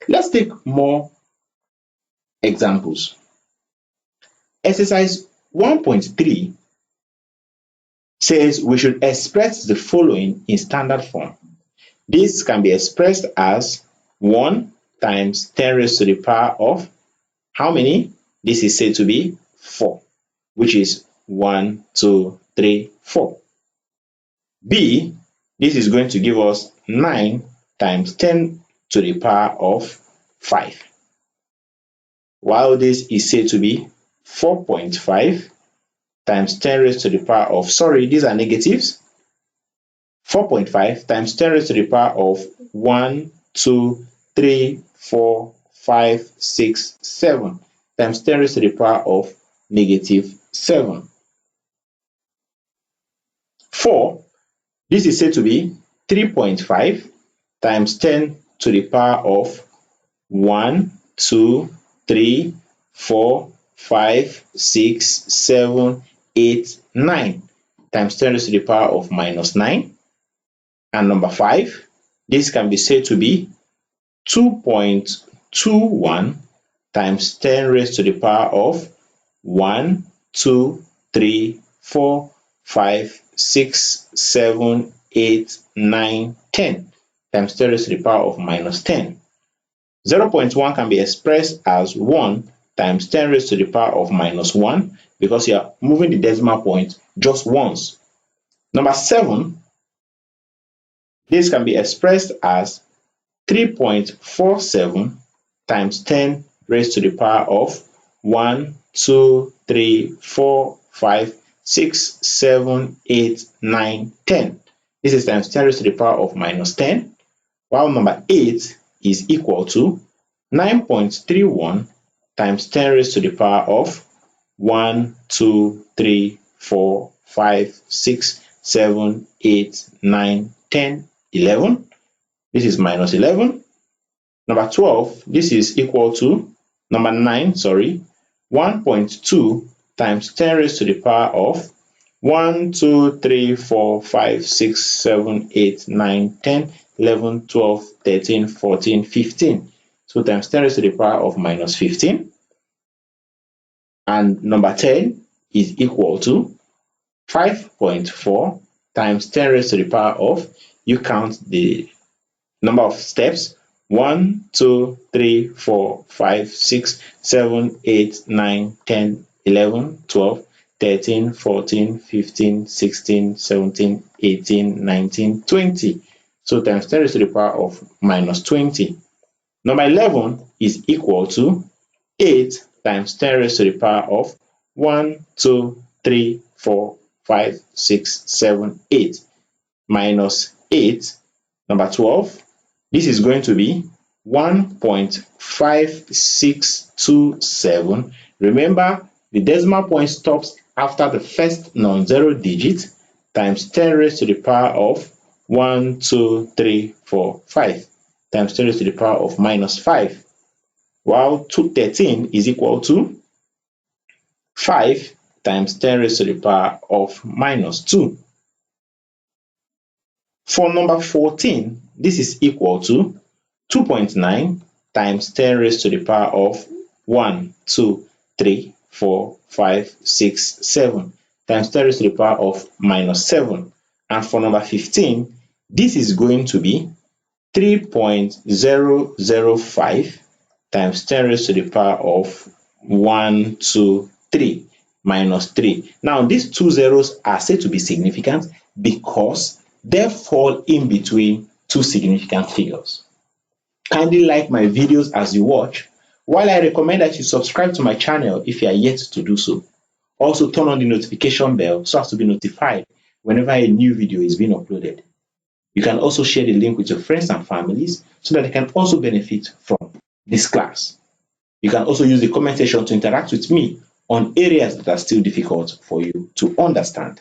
Let's take more examples. Exercise 1.3 says we should express the following in standard form. This can be expressed as 1 times 10 raised to the power of how many? This is said to be 4, which is 1, 2, 3, 4. B, this is going to give us 9 times 10 to the power of 5. While this is said to be 4.5 times 10 raised to the power of, sorry, these are negatives. 4.5 times 10 raised to the power of 1, 2, 3, 4, 5, 6, 7 times 10 raised to the power of negative 7. 4, this is said to be 3.5 times 10 to the power of 1, 2, 3, 4, 5, 6, 7, 8, 9 times 10 raised to the power of minus 9. And number 5, this can be said to be 2.21 times 10 raised to the power of 1, 2, 3, 4, 5, 6, 7, 8, 9, 10 times 10 raised to the power of minus 10. 0.1 can be expressed as 1 times 10 raised to the power of minus 1 because you are moving the decimal point just once. Number 7, this can be expressed as 3.47 times 10 raised to the power of 1, 2, 3, 4, 5, 6, 7, 8, 9, 10. This is times 10 raised to the power of minus 10. While number 8 is equal to 9.31 times 10 raised to the power of 1, 2, 3, 4, 5, 6, 7, 8, 9, 10, 11. This is minus 11. Number 12, this is equal to number 9, 1.2 times 10 raised to the power of 1, 2, 3, 4, 5, 6, 7, 8, 9, 10, 11, 12, 13, 14, 15. So times 10 raised to the power of minus 15. And number 10 is equal to 5.4 times 10 raised to the power of, you count the number of steps, 1, 2, 3, 4, 5, 6, 7, 8, 9, 10, 11, 12, 13, 14, 15, 16, 17, 18, 19, 20. So times 10 raised to the power of minus 20. Number 11 is equal to 8 times 10 raised to the power of 1, 2, 3, 4, 5, 6, 7, 8 minus 8. Number 12, this is going to be 1.5627. Remember, the decimal point stops after the first non-zero digit times 10 raised to the power of 1, 2, 3, 4, 5 times 10 raised to the power of minus 5. While 13 is equal to 5 times 10 raised to the power of minus 2. For number 14, this is equal to 2.9 times 10 raised to the power of 1, 2, 3, 4, 5, 6, 7 times 10 raised to the power of minus 7. And for number 15, this is going to be 3.005 times 10 raised to the power of 1, 2, 3 minus 3. Now, these two zeros are said to be significant because they fall in between two significant figures. Kindly like my videos as you watch, while I recommend that you subscribe to my channel if you are yet to do so. Also, turn on the notification bell so as to be notified whenever a new video is being uploaded. You can also share the link with your friends and families so that they can also benefit from this class. You can also use the comment section to interact with me on areas that are still difficult for you to understand.